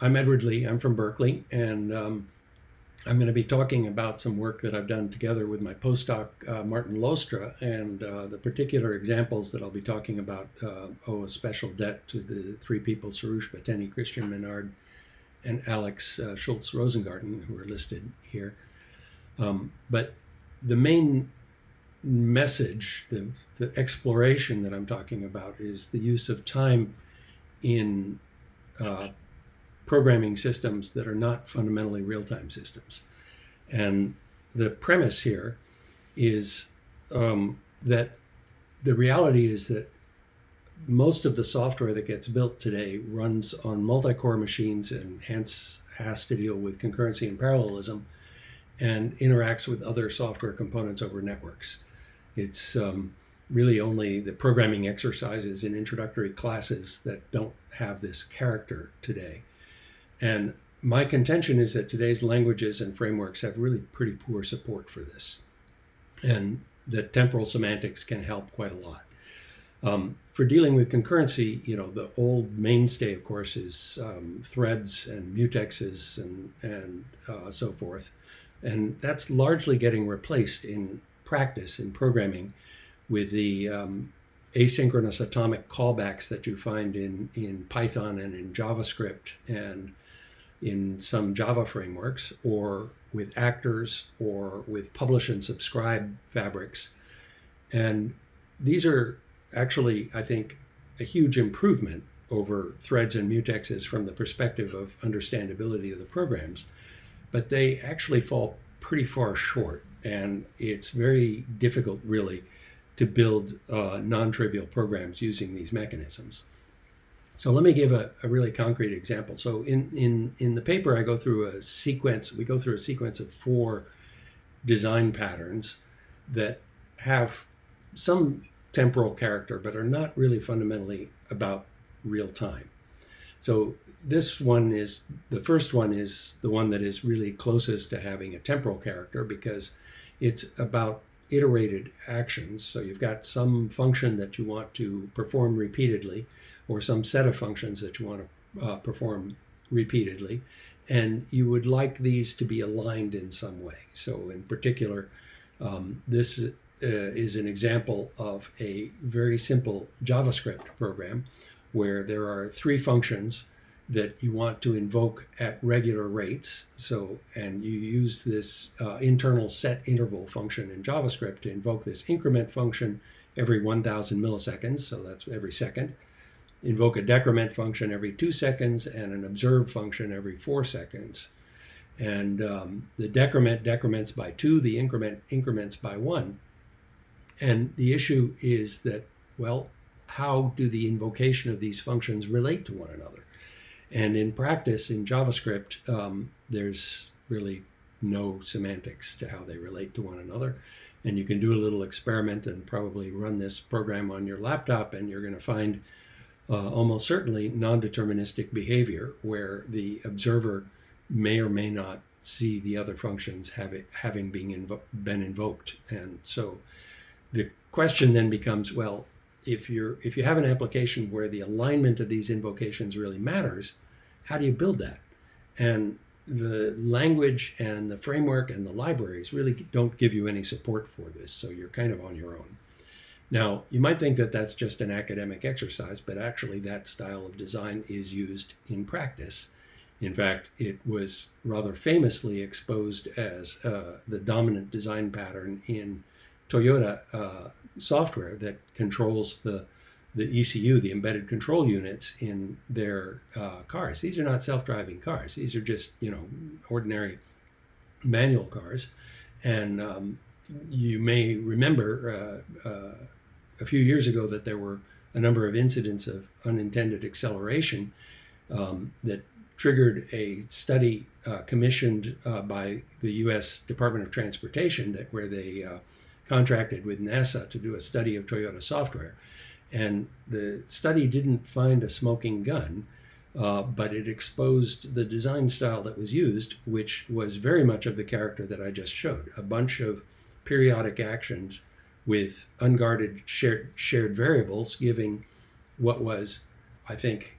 I'm Edward Lee. I'm from Berkeley, and I'm going to be talking about some work that I've done together with my postdoc, Martin Lostra, and the particular examples that I'll be talking about owe a special debt to the three people, Soroush Bateni, Christian Menard, and Alex Schultz-Rosengarten, who are listed here. But the main message, the exploration that I'm talking about, is the use of time in programming systems that are not fundamentally real-time systems. And the premise here is that the reality is that most of the software that gets built today runs on multi-core machines and hence has to deal with concurrency and parallelism and interacts with other software components over networks. It's really only the programming exercises in introductory classes that don't have this character today. And my contention is that today's languages and frameworks have really pretty poor support for this, and that temporal semantics can help quite a lot. For dealing with concurrency, the old mainstay, of course, is threads and mutexes and so forth. And that's largely getting replaced in practice, in programming, with the asynchronous atomic callbacks that you find in Python and in JavaScript and in some Java frameworks, or with actors, or with publish and subscribe fabrics. And these are actually, I think, a huge improvement over threads and mutexes from the perspective of understandability of the programs. But they actually fall pretty far short, and it's very difficult, really, to build non-trivial programs using these mechanisms. So let me give a really concrete example. So in the paper, we go through a sequence of 4 design patterns that have some temporal character, but are not really fundamentally about real time. So the first one is the one that is really closest to having a temporal character, because it's about iterated actions. So you've got some function that you want to perform repeatedly, or some set of functions that you want to perform repeatedly, and you would like these to be aligned in some way. So in particular, this is an example of a very simple JavaScript program where there are 3 functions that you want to invoke at regular rates. And you use this internal set interval function in JavaScript to invoke this increment function every 1,000 milliseconds, so that's every second. Invoke a decrement function every 2 seconds, and an observe function every 4 seconds. And the decrement decrements by 2, the increment increments by 1. And the issue is that, well, how do the invocation of these functions relate to one another? And in practice, in JavaScript, there's really no semantics to how they relate to one another. And you can do a little experiment and probably run this program on your laptop, and you're going to find almost certainly non-deterministic behavior where the observer may or may not see the other functions having been invoked. And so the question then becomes, well, if you have an application where the alignment of these invocations really matters, how do you build that? And the language and the framework and the libraries really don't give you any support for this, so you're kind of on your own. Now, you might think that that's just an academic exercise, but actually that style of design is used in practice. In fact, it was rather famously exposed as the dominant design pattern in Toyota software that controls the ECU, the embedded control units in their cars. These are not self-driving cars. These are just, ordinary manual cars. And you may remember a few years ago that there were a number of incidents of unintended acceleration that triggered a study commissioned by the U.S. Department of Transportation where they contracted with NASA to do a study of Toyota software. And the study didn't find a smoking gun, but it exposed the design style that was used, which was very much of the character that I just showed. A bunch of periodic actions with unguarded shared variables, giving what was, I think,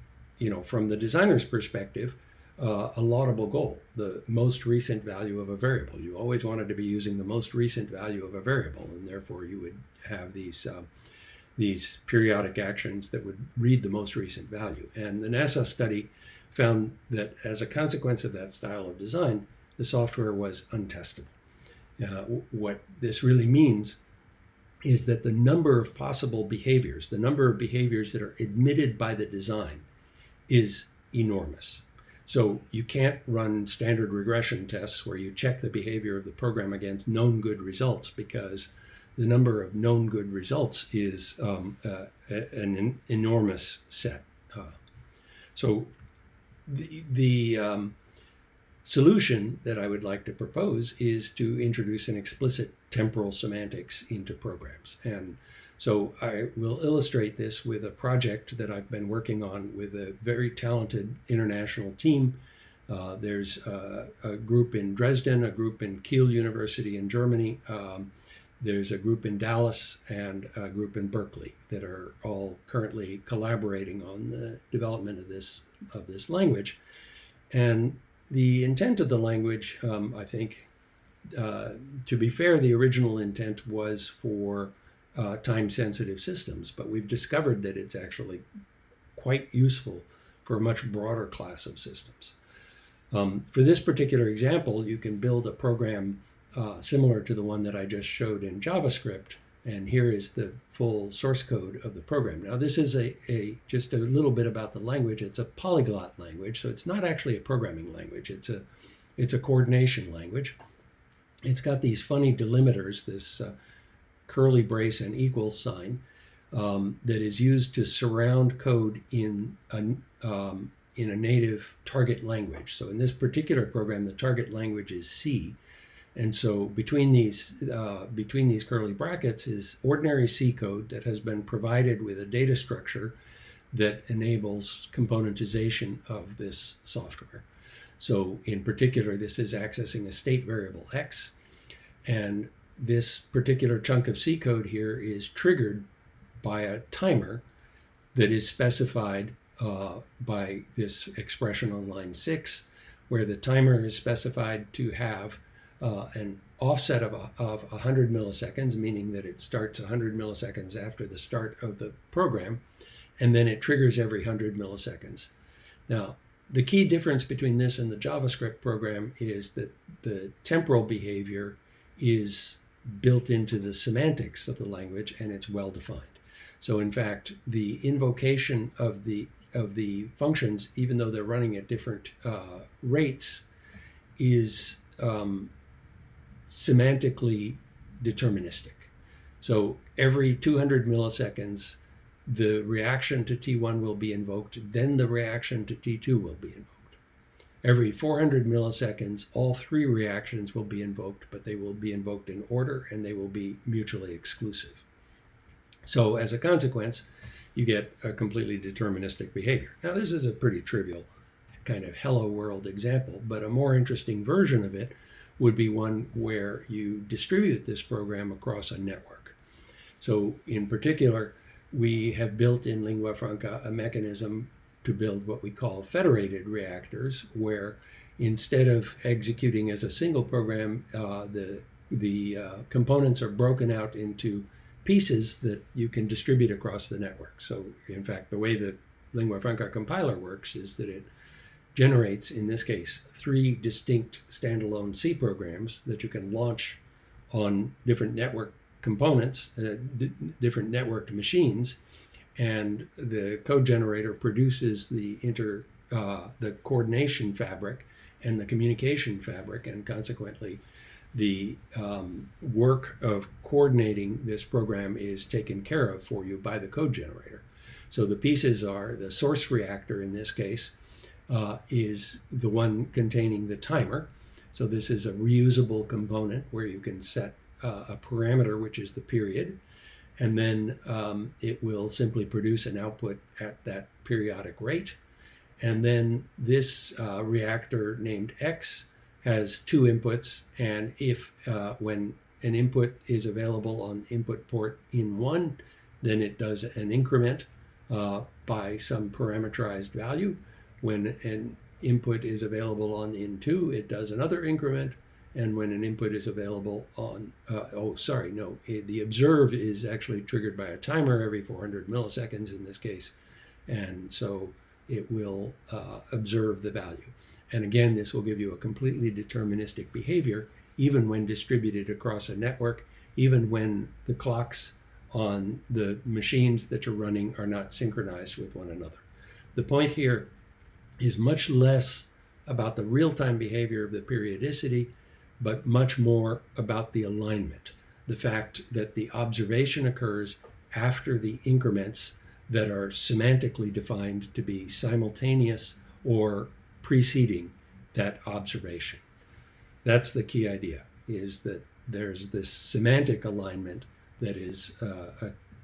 from the designer's perspective, a laudable goal, the most recent value of a variable. You always wanted to be using the most recent value of a variable, and therefore you would have these periodic actions that would read the most recent value. And the NASA study found that as a consequence of that style of design, the software was untestable. What this really means is that the number of possible behaviors, the number of behaviors that are admitted by the design, is enormous. So you can't run standard regression tests where you check the behavior of the program against known good results, because the number of known good results is an enormous set. So the solution that I would like to propose is to introduce an explicit temporal semantics into programs. And so I will illustrate this with a project that I've been working on with a very talented international team. There's a group in Dresden, a group in Kiel University in Germany, there's a group in Dallas, and a group in Berkeley that are all currently collaborating on the development of this language. And the intent of the language, I think, to be fair, the original intent was for time-sensitive systems, but we've discovered that it's actually quite useful for a much broader class of systems. For this particular example, you can build a program similar to the one that I just showed in JavaScript, and here is the full source code of the program. Now, this is just a little bit about the language. It's a polyglot language, so it's not actually a programming language. It's a coordination language. It's got these funny delimiters, this curly brace and equals sign, that is used to surround code in a native target language. So in this particular program, the target language is C. And so between these curly brackets is ordinary C code that has been provided with a data structure that enables componentization of this software. So in particular, this is accessing a state variable X, and this particular chunk of C code here is triggered by a timer that is specified by this expression on line 6, where the timer is specified to have an offset of 100 milliseconds, meaning that it starts 100 milliseconds after the start of the program, and then it triggers every 100 milliseconds. Now, the key difference between this and the JavaScript program is that the temporal behavior is built into the semantics of the language, and it's well defined. So in fact, the invocation of the functions, even though they're running at different rates, is semantically deterministic. So every 200 milliseconds, the reaction to T1 will be invoked, then the reaction to T2 will be invoked. Every 400 milliseconds, all three reactions will be invoked, but they will be invoked in order, and they will be mutually exclusive. So as a consequence, you get a completely deterministic behavior. Now, this is a pretty trivial kind of hello world example, but a more interesting version of it would be one where you distribute this program across a network. So in particular, we have built in lingua franca a mechanism to build what we call federated reactors, where instead of executing as a single program, the components are broken out into pieces that you can distribute across the network. So in fact, the way the lingua franca compiler works is that it generates, in this case, 3 distinct standalone C programs that you can launch on different network components, different networked machines, and the code generator produces the coordination fabric and the communication fabric, and consequently the work of coordinating this program is taken care of for you by the code generator. So the pieces are the source reactor, in this case, is the one containing the timer. So this is a reusable component where you can set a parameter, which is the period, and then it will simply produce an output at that periodic rate. And then this reactor named X has 2 inputs, and if when an input is available on input port in1, then it does an increment by some parameterized value. When an input is available on in2, it does another increment. And when an input is available on, the observe is actually triggered by a timer every 400 milliseconds in this case. And so it will observe the value. And again, this will give you a completely deterministic behavior, even when distributed across a network, even when the clocks on the machines that you're running are not synchronized with one another. The point here is much less about the real-time behavior of the periodicity, but much more about the alignment, the fact that the observation occurs after the increments that are semantically defined to be simultaneous or preceding that observation. That's the key idea, is that there's this semantic alignment that is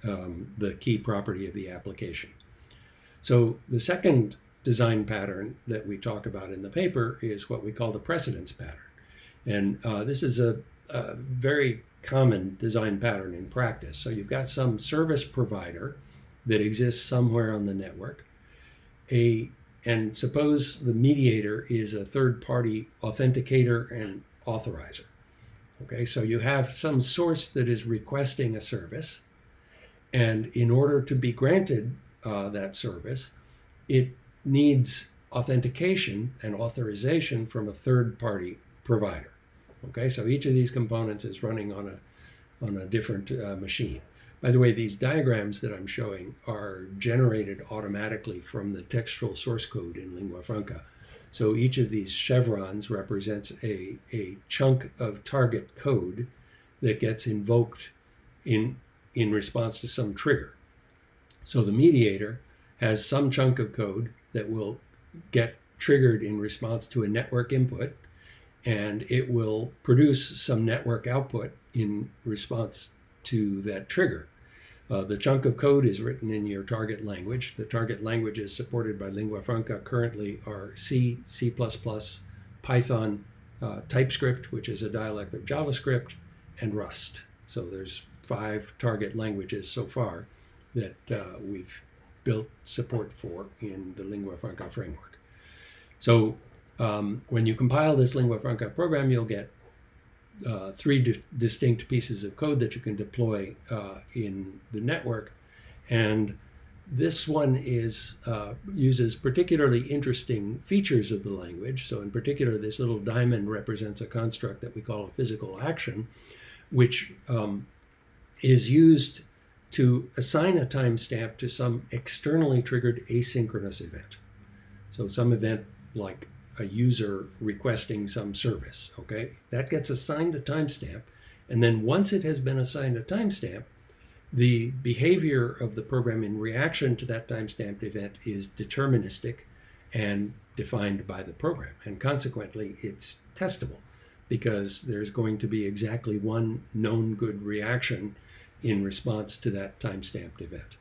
the key property of the application. So the second design pattern that we talk about in the paper is what we call the precedence pattern. And this is a very common design pattern in practice. So you've got some service provider that exists somewhere on the network. And suppose the mediator is a third-party authenticator and authorizer. Okay, so you have some source that is requesting a service, and in order to be granted that service, it needs authentication and authorization from a third-party provider. Okay, so each of these components is running on a different machine. By the way, these diagrams that I'm showing are generated automatically from the textual source code in lingua franca. So each of these chevrons represents a chunk of target code that gets invoked in response to some trigger. So the mediator has some chunk of code that will get triggered in response to a network input, and it will produce some network output in response to that trigger. The chunk of code is written in your target language. The target languages supported by lingua franca currently are C, C++, Python, TypeScript, which is a dialect of JavaScript, and Rust. So there's 5 target languages so far that we've built support for in the lingua franca framework. So when you compile this lingua franca program, you'll get 3 distinct pieces of code that you can deploy in the network. And this one uses particularly interesting features of the language. So in particular, this little diamond represents a construct that we call a physical action, which is used to assign a timestamp to some externally triggered asynchronous event. So some event like a user requesting some service, okay? That gets assigned a timestamp, and then once it has been assigned a timestamp, the behavior of the program in reaction to that timestamped event is deterministic and defined by the program, and consequently it's testable because there's going to be exactly one known good reaction in response to that timestamped event.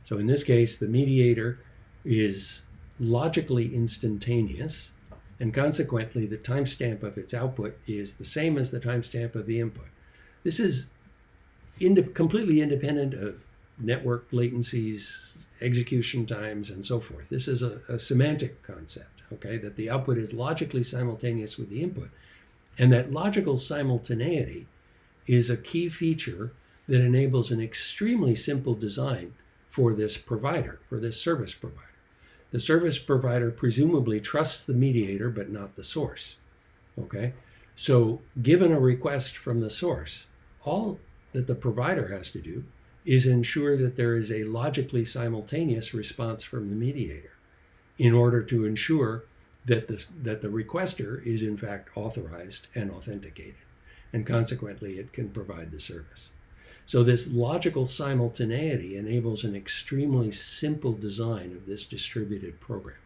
So in this case, the mediator is logically instantaneous, and consequently the timestamp of its output is the same as the timestamp of the input. This is completely independent of network latencies, execution times, and so forth. This is a semantic concept, okay, that the output is logically simultaneous with the input. And that logical simultaneity is a key feature that enables an extremely simple design for this provider, for this service provider. The service provider presumably trusts the mediator, but not the source, okay? So given a request from the source, all that the provider has to do is ensure that there is a logically simultaneous response from the mediator in order to ensure that the requester is in fact authorized and authenticated, and consequently it can provide the service. So this logical simultaneity enables an extremely simple design of this distributed program.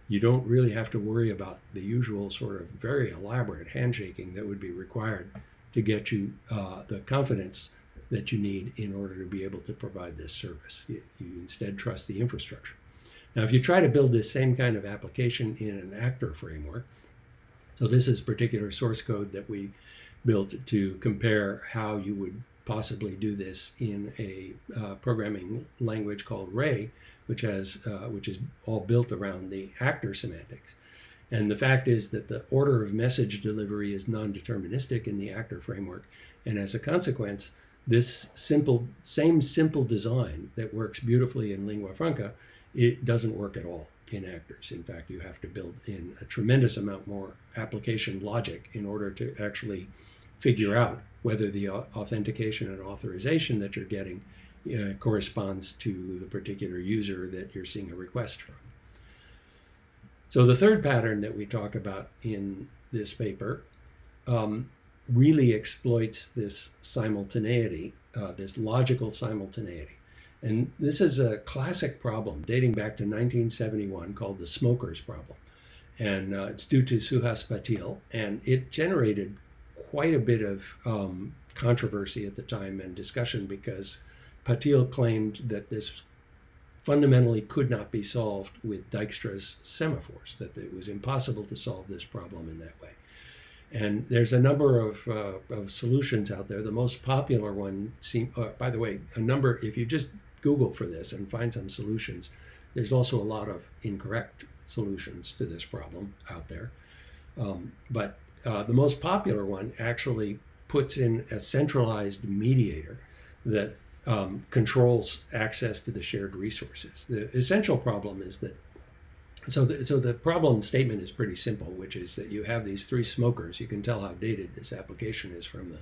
You don't really have to worry about the usual sort of very elaborate handshaking that would be required to get you the confidence that you need in order to be able to provide this service. You instead trust the infrastructure. Now, if you try to build this same kind of application in an actor framework, so this is particular source code that we built to compare how you would possibly do this in a programming language called Ray, which is all built around the actor semantics. And the fact is that the order of message delivery is non-deterministic in the actor framework. And as a consequence, this same simple design that works beautifully in lingua franca, it doesn't work at all in actors. In fact, you have to build in a tremendous amount more application logic in order to actually figure out whether the authentication and authorization that you're getting corresponds to the particular user that you're seeing a request from. So the third pattern that we talk about in this paper really exploits this simultaneity, this logical simultaneity. And this is a classic problem dating back to 1971 called the smoker's problem. And it's due to Suhas Patil, and it generated quite a bit of controversy at the time and discussion because Patil claimed that this fundamentally could not be solved with Dijkstra's semaphores, that it was impossible to solve this problem in that way. And there's a number of solutions out there. The most popular one, by the way, if you just Google for this and find some solutions, there's also a lot of incorrect solutions to this problem out there. But the most popular one actually puts in a centralized mediator that controls access to the shared resources. The essential problem is that, so the problem statement is pretty simple, which is that you have these three smokers. You can tell how dated this application is from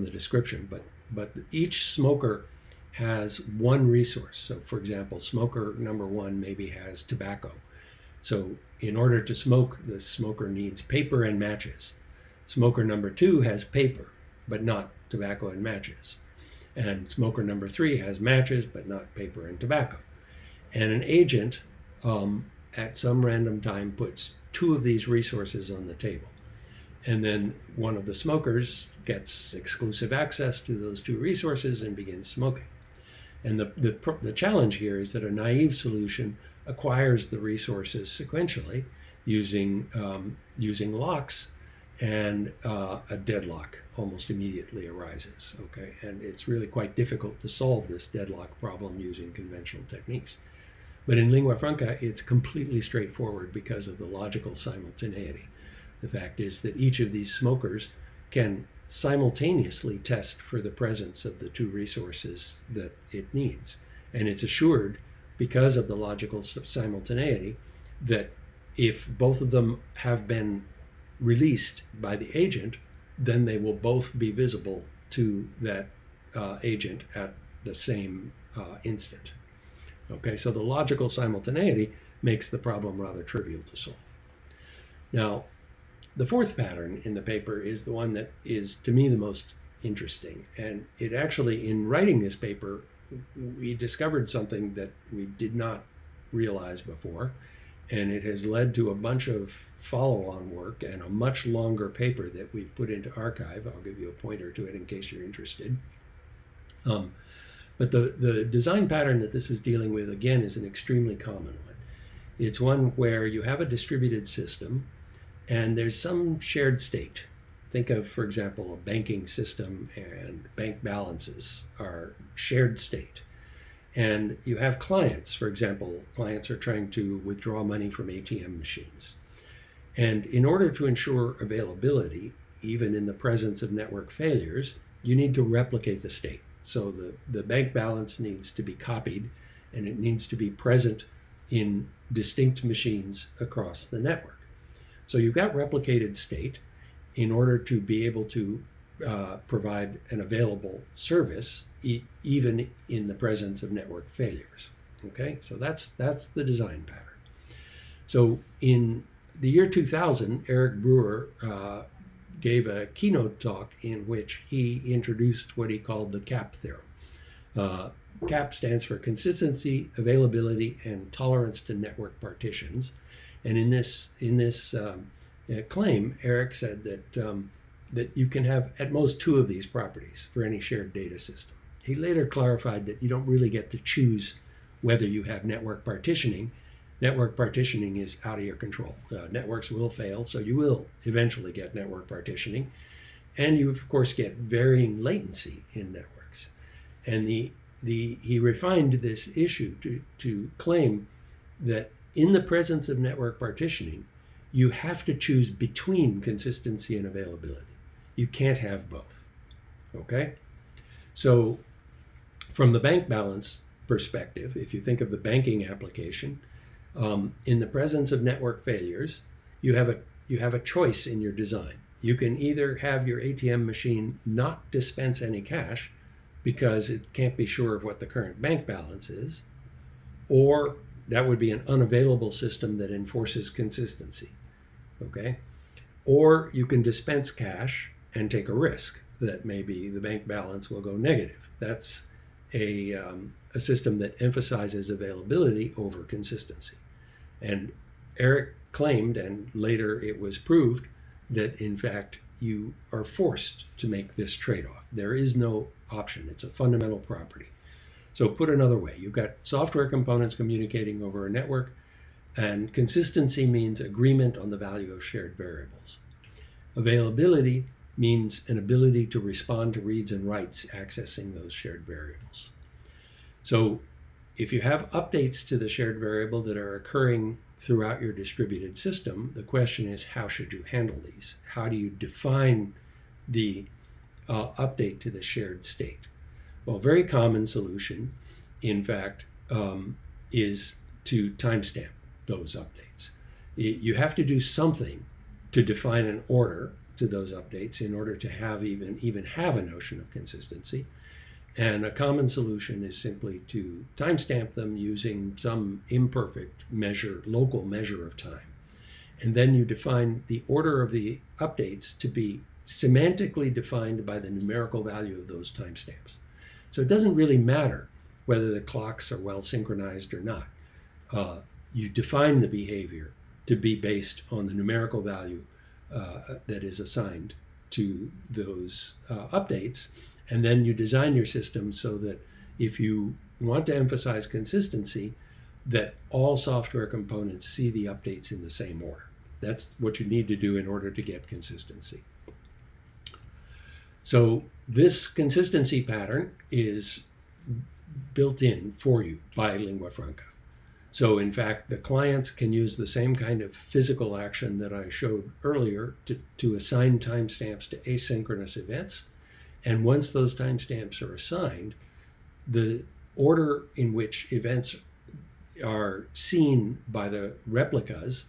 the description, but each smoker has one resource. So for example, smoker number one maybe has tobacco. So in order to smoke, the smoker needs paper and matches. Smoker number two has paper, but not tobacco and matches. And smoker number three has matches, but not paper and tobacco. And an agent at some random time puts two of these resources on the table. And then one of the smokers gets exclusive access to those two resources and begins smoking. And the challenge here is that a naive solution acquires the resources sequentially using locks, and a deadlock almost immediately arises. Okay, and it's really quite difficult to solve this deadlock problem using conventional techniques. But in lingua franca, it's completely straightforward because of the logical simultaneity. The fact is that each of these smokers can simultaneously test for the presence of the two resources that it needs. And it's assured, because of the logical simultaneity, that if both of them have been released by the agent, then they will both be visible to that agent at the same instant. Okay, so the logical simultaneity makes the problem rather trivial to solve. Now, the fourth pattern in the paper is the one that is, to me, the most interesting. And it actually, in writing this paper, we discovered something that we did not realize before. And it has led to a bunch of follow-on work and a much longer paper that we've put into archive. I'll give you a pointer to it in case you're interested. But the design pattern that this is dealing with, again, is an extremely common one. It's one where you have a distributed system and there's some shared state. Think of, for example, a banking system, and bank balances are shared state. And you have clients, for example, clients are trying to withdraw money from ATM machines. And in order to ensure availability, even in the presence of network failures, you need to replicate the state. So the bank balance needs to be copied, and it needs to be present in distinct machines across the network. So you've got replicated state in order to be able to provide an available service, even in the presence of network failures. Okay, so that's the design pattern. So in the year 2000, Eric Brewer gave a keynote talk in which he introduced what he called the CAP theorem. CAP stands for consistency, availability, and tolerance to network partitions. And in this claim, Eric said that you can have at most two of these properties for any shared data system. He later clarified that you don't really get to choose whether you have network partitioning. Network partitioning is out of your control. Networks will fail, so you will eventually get network partitioning. And you, of course, get varying latency in networks. And he refined this issue to claim that in the presence of network partitioning, you have to choose between consistency and availability. You can't have both. Okay? So from the bank balance perspective, if you think of the banking application, in the presence of network failures, you have a choice in your design. You can either have your ATM machine not dispense any cash because it can't be sure of what the current bank balance is, or that would be an unavailable system that enforces consistency. Okay? Or you can dispense cash and take a risk that maybe the bank balance will go negative. That's a system that emphasizes availability over consistency. And Eric claimed, and later it was proved, that in fact you are forced to make this trade-off. There is no option. It's a fundamental property. So put another way, you've got software components communicating over a network, and consistency means agreement on the value of shared variables. Availability means an ability to respond to reads and writes accessing those shared variables. So if you have updates to the shared variable that are occurring throughout your distributed system, the question is, how should you handle these? How do you define the update to the shared state? Well, a very common solution, in fact, is to timestamp those updates. You have to do something to define an order to those updates in order to have even have a notion of consistency. And a common solution is simply to timestamp them using some imperfect measure, local measure of time. And then you define the order of the updates to be semantically defined by the numerical value of those timestamps. So it doesn't really matter whether the clocks are well synchronized or not. You define the behavior to be based on the numerical value that is assigned to those updates. And then you design your system so that if you want to emphasize consistency, that all software components see the updates in the same order. That's what you need to do in order to get consistency. So this consistency pattern is built in for you by lingua franca. So in fact, the clients can use the same kind of physical action that I showed earlier to assign timestamps to asynchronous events. And once those timestamps are assigned, the order in which events are seen by the replicas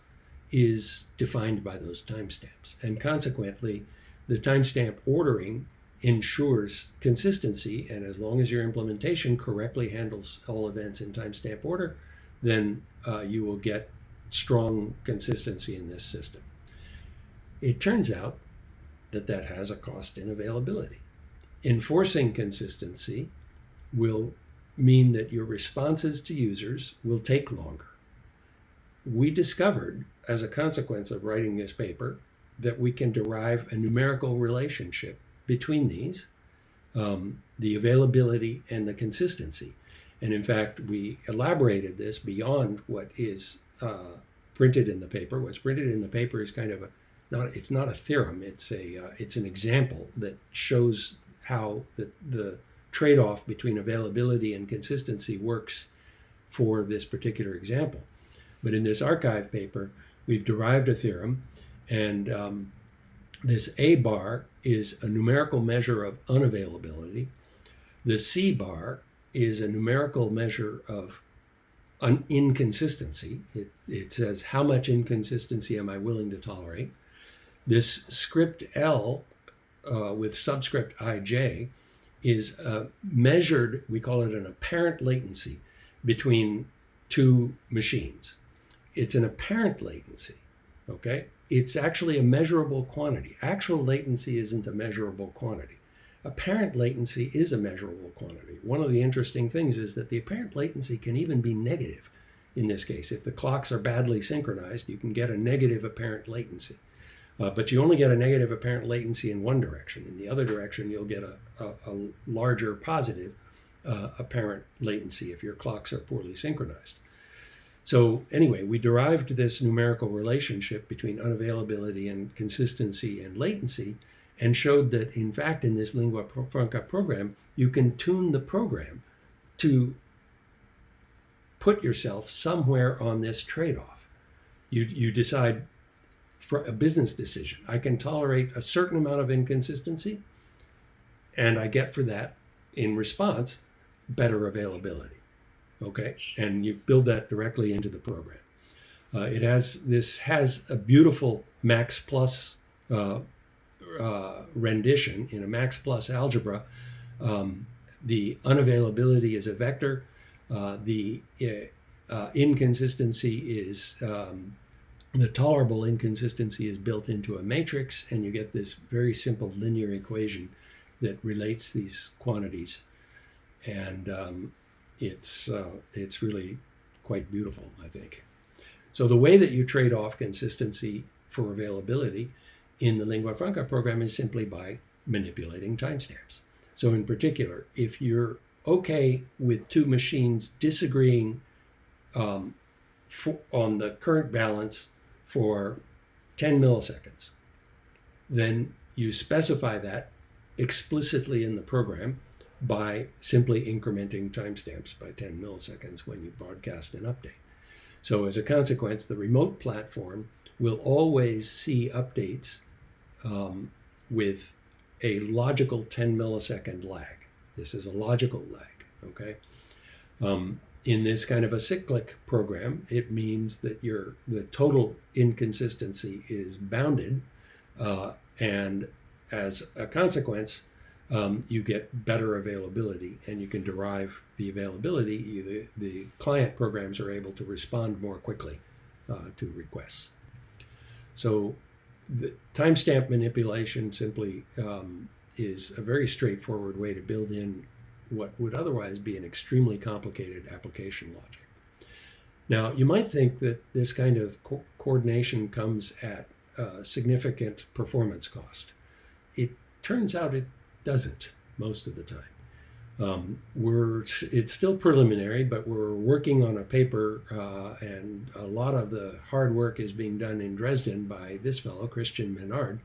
is defined by those timestamps. And consequently, the timestamp ordering ensures consistency. And as long as your implementation correctly handles all events in timestamp order, then you will get strong consistency in this system. It turns out that has a cost in availability. Enforcing consistency will mean that your responses to users will take longer. We discovered, as a consequence of writing this paper, that we can derive a numerical relationship between these, the availability and the consistency. And in fact, we elaborated this beyond what is printed in the paper. What's printed in the paper is kind of it's not a theorem, it's an example that shows how the trade-off between availability and consistency works for this particular example. But in this archive paper, we've derived a theorem, and this A bar is a numerical measure of unavailability. The C bar is a numerical measure of inconsistency. It says, how much inconsistency am I willing to tolerate? This script L with subscript ij is measured, we call it an apparent latency between two machines. It's an apparent latency, okay? It's actually a measurable quantity. Actual latency isn't a measurable quantity. Apparent latency is a measurable quantity. One of the interesting things is that the apparent latency can even be negative in this case. If the clocks are badly synchronized, you can get a negative apparent latency. But you only get a negative apparent latency in one direction. In the other direction, you'll get a larger positive apparent latency if your clocks are poorly synchronized. So anyway, we derived this numerical relationship between unavailability and consistency and latency, and showed that, in fact, in this lingua franca program, you can tune the program to put yourself somewhere on this trade-off. You decide for a business decision. I can tolerate a certain amount of inconsistency, and I get for that, in response, better availability. Okay, and you build that directly into the program. This has a beautiful max plus rendition in a max plus algebra. The unavailability is a vector. The inconsistency is the tolerable inconsistency is built into a matrix, and you get this very simple linear equation that relates these quantities, and it's really quite beautiful, I think. So the way that you trade off consistency for availability in the lingua franca program is simply by manipulating timestamps. So in particular, if you're okay with two machines disagreeing on the current balance for 10 milliseconds, then you specify that explicitly in the program by simply incrementing timestamps by 10 milliseconds when you broadcast an update. So as a consequence, the remote platform will always see updates with a logical 10 millisecond lag. This is a logical lag, okay? In this kind of a cyclic program, it means that the total inconsistency is bounded, and as a consequence, you get better availability, and you can derive the availability. The client programs are able to respond more quickly to requests. So the timestamp manipulation simply is a very straightforward way to build in what would otherwise be an extremely complicated application logic. Now, you might think that this kind of coordination comes at significant performance cost. It turns out it doesn't most of the time. It's still preliminary, but we're working on a paper, and a lot of the hard work is being done in Dresden by this fellow, Christian Menard,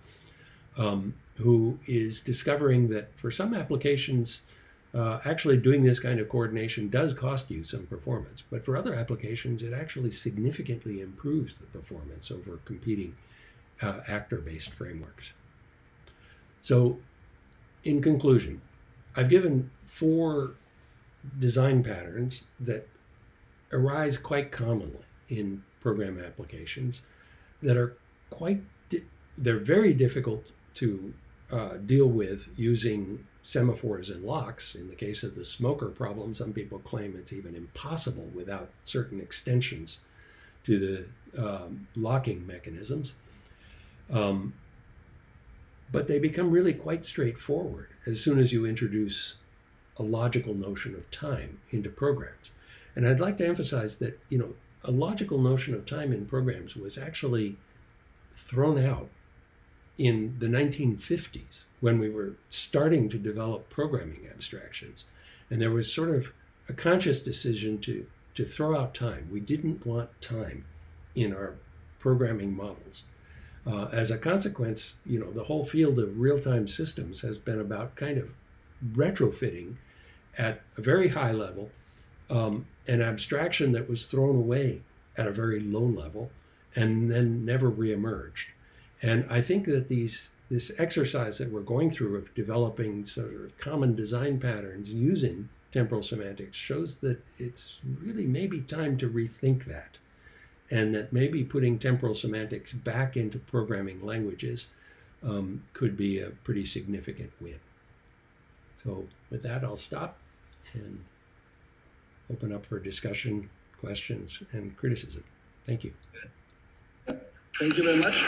who is discovering that for some applications, actually doing this kind of coordination does cost you some performance, but for other applications, it actually significantly improves the performance over competing actor-based frameworks. So, in conclusion, I've given 4 design patterns that arise quite commonly in program applications that are they're very difficult to deal with using semaphores and locks. In the case of the smoker problem, some people claim it's even impossible without certain extensions to the locking mechanisms. But they become really quite straightforward as soon as you introduce a logical notion of time into programs. And I'd like to emphasize that, a logical notion of time in programs was actually thrown out in the 1950s when we were starting to develop programming abstractions. And there was sort of a conscious decision to throw out time. We didn't want time in our programming models. As a consequence, the whole field of real-time systems has been about kind of retrofitting at a very high level an abstraction that was thrown away at a very low level and then never reemerged. And I think that this exercise that we're going through of developing sort of common design patterns using temporal semantics shows that it's really maybe time to rethink that. And that maybe putting temporal semantics back into programming languages could be a pretty significant win. So with that, I'll stop and open up for discussion, questions, and criticism. Thank you. Thank you very much.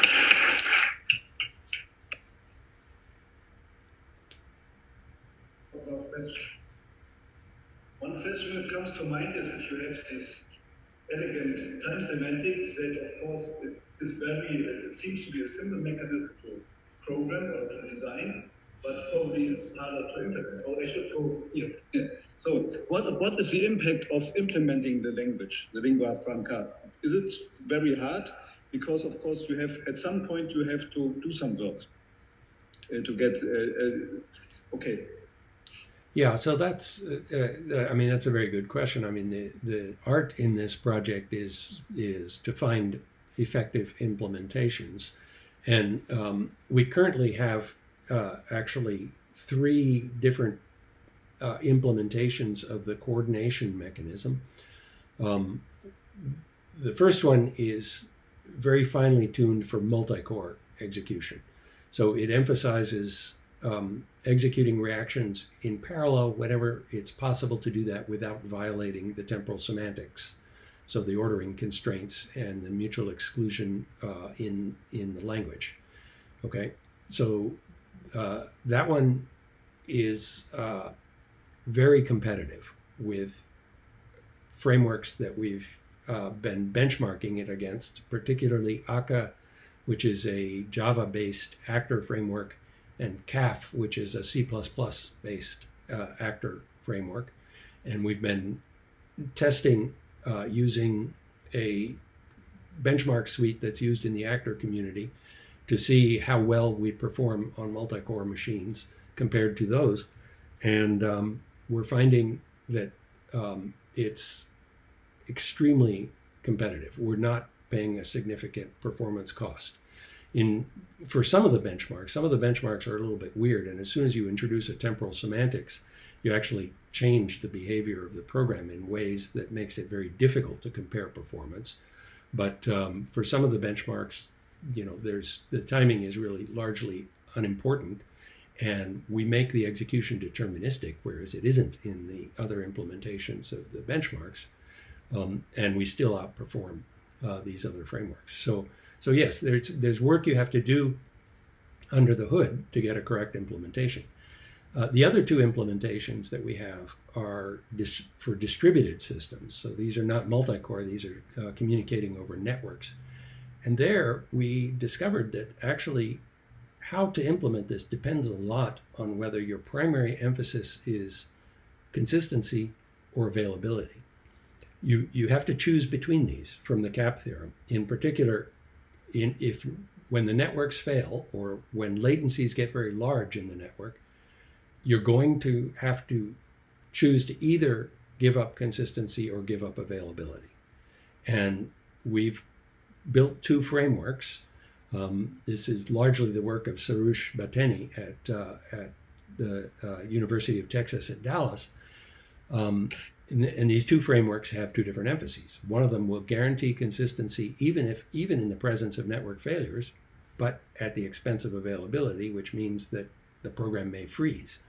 One question that comes to mind is if you have this elegant time semantics that, of course, it seems to be a simple mechanism to program or to design, but probably it's harder to implement. Or I should go here. So what is the impact of implementing the language, the lingua franca? Is it very hard? Because, of course, you have, at some point, you have to do some work to get, okay. Yeah, so that's a very good question. I mean, the art in this project is to find effective implementations. And we currently have actually 3 different implementations of the coordination mechanism. The first one is very finely tuned for multi-core execution. So it emphasizes executing reactions in parallel whenever it's possible to do that without violating the temporal semantics. So the ordering constraints and the mutual exclusion in the language. Okay, so that one is very competitive with frameworks that we've been benchmarking it against, particularly Akka, which is a Java-based actor framework, and CAF, which is a C++-based actor framework. And we've been testing using a benchmark suite that's used in the actor community to see how well we perform on multi-core machines compared to those. And we're finding that it's extremely competitive. We're not paying a significant performance cost. For some of the benchmarks are a little bit weird, and as soon as you introduce a temporal semantics, you actually change the behavior of the program in ways that makes it very difficult to compare performance. But for some of the benchmarks, the timing is really largely unimportant, and we make the execution deterministic, whereas it isn't in the other implementations of the benchmarks, and we still outperform these other frameworks. So yes, there's work you have to do under the hood to get a correct implementation. The other 2 implementations that we have are for distributed systems. So these are not multi-core, these are communicating over networks. And there we discovered that actually how to implement this depends a lot on whether your primary emphasis is consistency or availability. You have to choose between these from the CAP theorem. In particular, when the networks fail or when latencies get very large in the network, you're going to have to choose to either give up consistency or give up availability. And we've built 2 frameworks. This is largely the work of Sarush Bateni at the University of Texas at Dallas. And these 2 frameworks have 2 different emphases. One of them will guarantee consistency even in the presence of network failures, but at the expense of availability, which means that the program may freeze.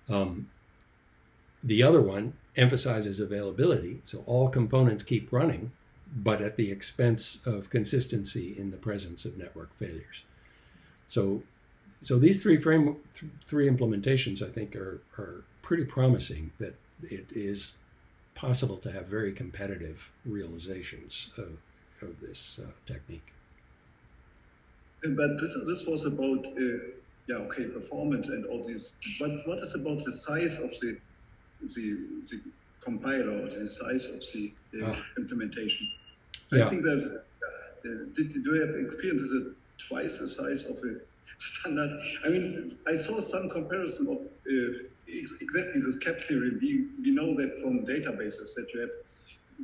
The other one emphasizes availability, so all components keep running, but at the expense of consistency in the presence of network failures. So these 3 implementations, I think, are pretty promising that it is possible to have very competitive realizations of this technique. But this was about performance and all this. But what is about the size of the compiler or the size of the implementation? Yeah. I think that do you have experience? Is it twice the size of a standard? I mean, I saw some comparison of exactly this CAP theory. We know that from databases that you have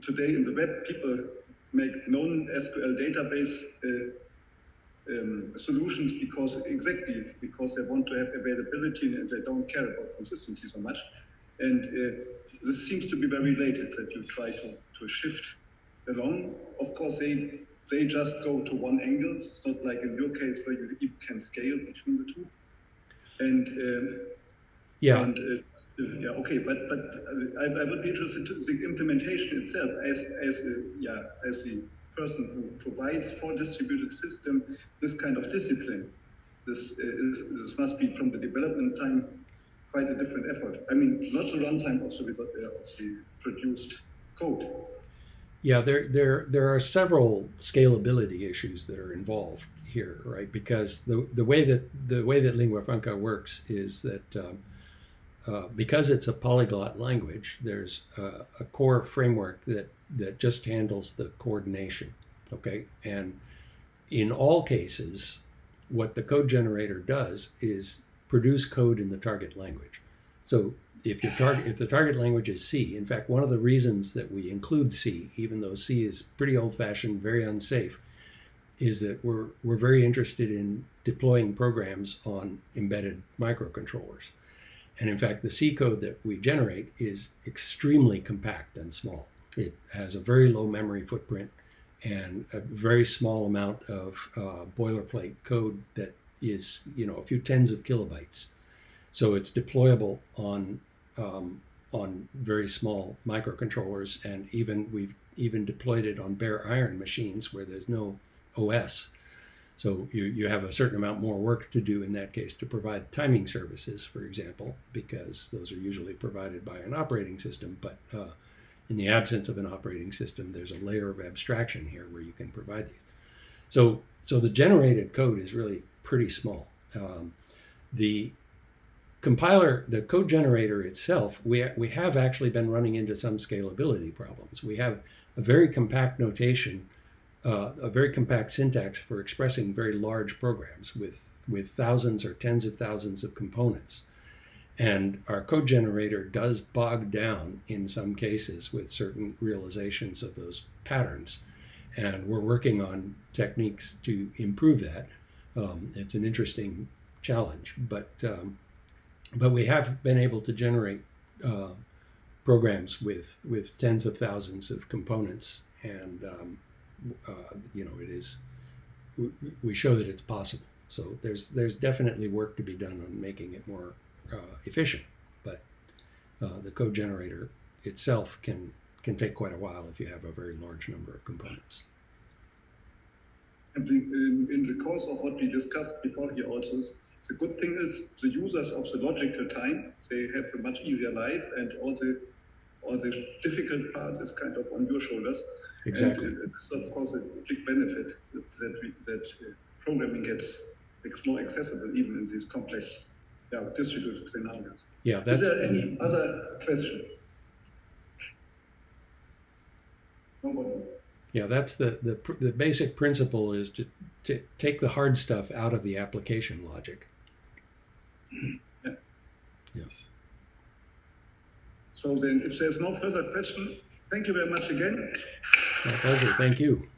today in the web, people make non-SQL database solutions because they want to have availability and they don't care about consistency so much. And this seems to be very related, that you try to shift along. Of course, they just go to one angle. It's not like in your case where you even can scale between the 2. And but I would be interested in the implementation itself as the person who provides for distributed system this kind of discipline. This must be from the development time quite a different effort. I mean, not the runtime of the produced code. Yeah, there are several scalability issues that are involved here, right? Because the way that lingua franca works is that because it's a polyglot language, there's a core framework that just handles the coordination, okay? And in all cases, what the code generator does is produce code in the target language. So if the target language is C, in fact, one of the reasons that we include C, even though C is pretty old-fashioned, very unsafe, is that we're very interested in deploying programs on embedded microcontrollers. And in fact, the C code that we generate is extremely compact and small. It has a very low memory footprint and a very small amount of boilerplate code that is, a few tens of kilobytes. So it's deployable on very small microcontrollers, and we've even deployed it on bare iron machines where there's no OS. So you have a certain amount more work to do in that case to provide timing services, for example, because those are usually provided by an operating system. But in the absence of an operating system, there's a layer of abstraction here where you can provide these. So the generated code is really pretty small. The compiler, the code generator itself, we have actually been running into some scalability problems. We have a very compact notation, a very compact syntax for expressing very large programs with thousands or tens of thousands of components. And our code generator does bog down in some cases with certain realizations of those patterns. And we're working on techniques to improve that. It's an interesting challenge, but we have been able to generate programs with tens of thousands of components, and it is. We show that it's possible. So there's definitely work to be done on making it more efficient, but the code generator itself can take quite a while if you have a very large number of components. And in the course of what we discussed before here also, the good thing is the users of the logical time, they have a much easier life, and all the difficult part is kind of on your shoulders. Exactly. And it's of course a big benefit that programming gets more accessible even in these complex distributed scenarios. Yeah. Is there any other question? Nobody. Yeah, that's the basic principle is to take the hard stuff out of the application logic. Yeah. Yes. So then, if there's no further question, thank you very much again. My pleasure. Thank you.